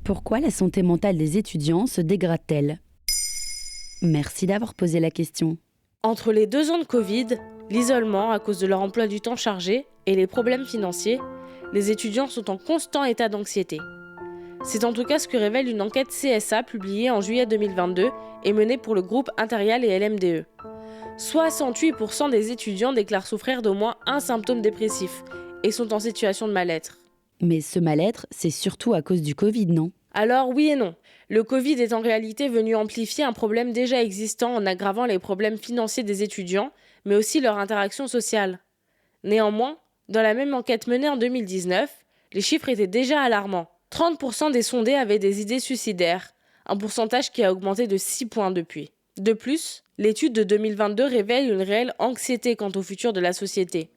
Pourquoi la santé mentale des étudiants se dégrade-t-elle ? Merci d'avoir posé la question. Entre les 2 ans de Covid, l'isolement à cause de leur emploi du temps chargé et les problèmes financiers, les étudiants sont en constant état d'anxiété. C'est en tout cas ce que révèle une enquête CSA publiée en juillet 2022 et menée pour le groupe Interial et LMDE. 68% des étudiants déclarent souffrir d'au moins un symptôme dépressif et sont en situation de mal-être. Mais ce mal-être, c'est surtout à cause du Covid, non ? Alors oui et non. Le Covid est en réalité venu amplifier un problème déjà existant en aggravant les problèmes financiers des étudiants, mais aussi leur interaction sociale. Néanmoins, dans la même enquête menée en 2019, les chiffres étaient déjà alarmants. 30% des sondés avaient des idées suicidaires, un pourcentage qui a augmenté de 6 points depuis. De plus, l'étude de 2022 révèle une réelle anxiété quant au futur de la société.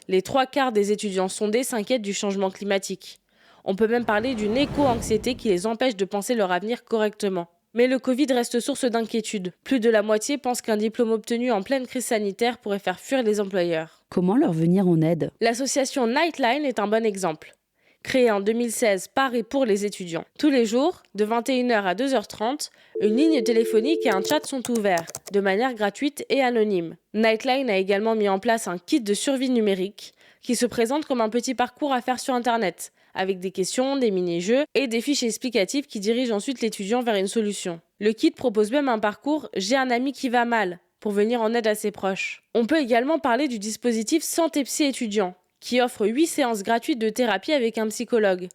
Les 3/4 des étudiants sondés s'inquiètent du changement climatique. On peut même parler d'une éco-anxiété qui les empêche de penser leur avenir correctement. Mais le Covid reste source d'inquiétude. Plus de la moitié pense qu'un diplôme obtenu en pleine crise sanitaire pourrait faire fuir les employeurs. Comment leur venir en aide ? L'association Nightline est un bon exemple. Créée en 2016 par et pour les étudiants. Tous les jours, de 21h à 2h30, une ligne téléphonique et un chat sont ouverts, de manière gratuite et anonyme. Nightline a également mis en place un kit de survie numérique qui se présente comme un petit parcours à faire sur Internet, avec des questions, des mini-jeux et des fiches explicatives qui dirigent ensuite l'étudiant vers une solution. Le kit propose même un parcours « J'ai un ami qui va mal » pour venir en aide à ses proches. On peut également parler du dispositif Santé Psy étudiant, qui offre 8 séances gratuites de thérapie avec un psychologue.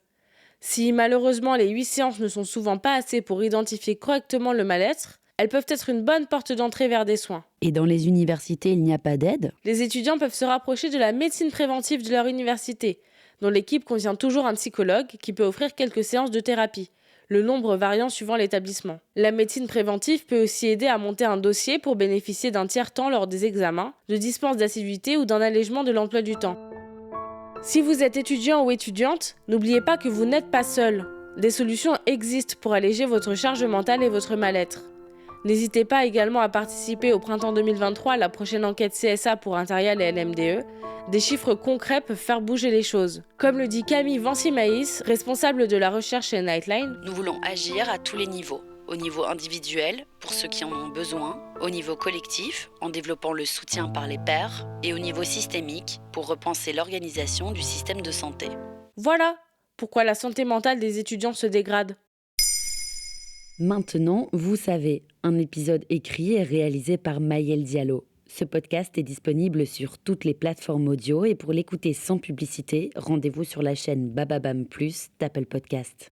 Si malheureusement les 8 séances ne sont souvent pas assez pour identifier correctement le mal-être, elles peuvent être une bonne porte d'entrée vers des soins. Et dans les universités, il n'y a pas d'aide ? Les étudiants peuvent se rapprocher de la médecine préventive de leur université, dont l'équipe contient toujours un psychologue qui peut offrir quelques séances de thérapie, le nombre variant suivant l'établissement. La médecine préventive peut aussi aider à monter un dossier pour bénéficier d'un tiers-temps lors des examens, de dispenses d'assiduité ou d'un allègement de l'emploi du temps. Si vous êtes étudiant ou étudiante, n'oubliez pas que vous n'êtes pas seul. Des solutions existent pour alléger votre charge mentale et votre mal-être. N'hésitez pas également à participer au printemps 2023 à la prochaine enquête CSA pour Interial et LMDE. Des chiffres concrets peuvent faire bouger les choses. Comme le dit Camille Vancy-Maïs, responsable de la recherche chez Nightline, nous voulons agir à tous les niveaux. Au niveau individuel, pour ceux qui en ont besoin, au niveau collectif, en développant le soutien par les pairs, et au niveau systémique, pour repenser l'organisation du système de santé. Voilà pourquoi la santé mentale des étudiants se dégrade. Maintenant, vous savez, un épisode écrit et réalisé par Maëlle Diallo. Ce podcast est disponible sur toutes les plateformes audio et pour l'écouter sans publicité, rendez-vous sur la chaîne Bababam Plus d'Apple Podcast.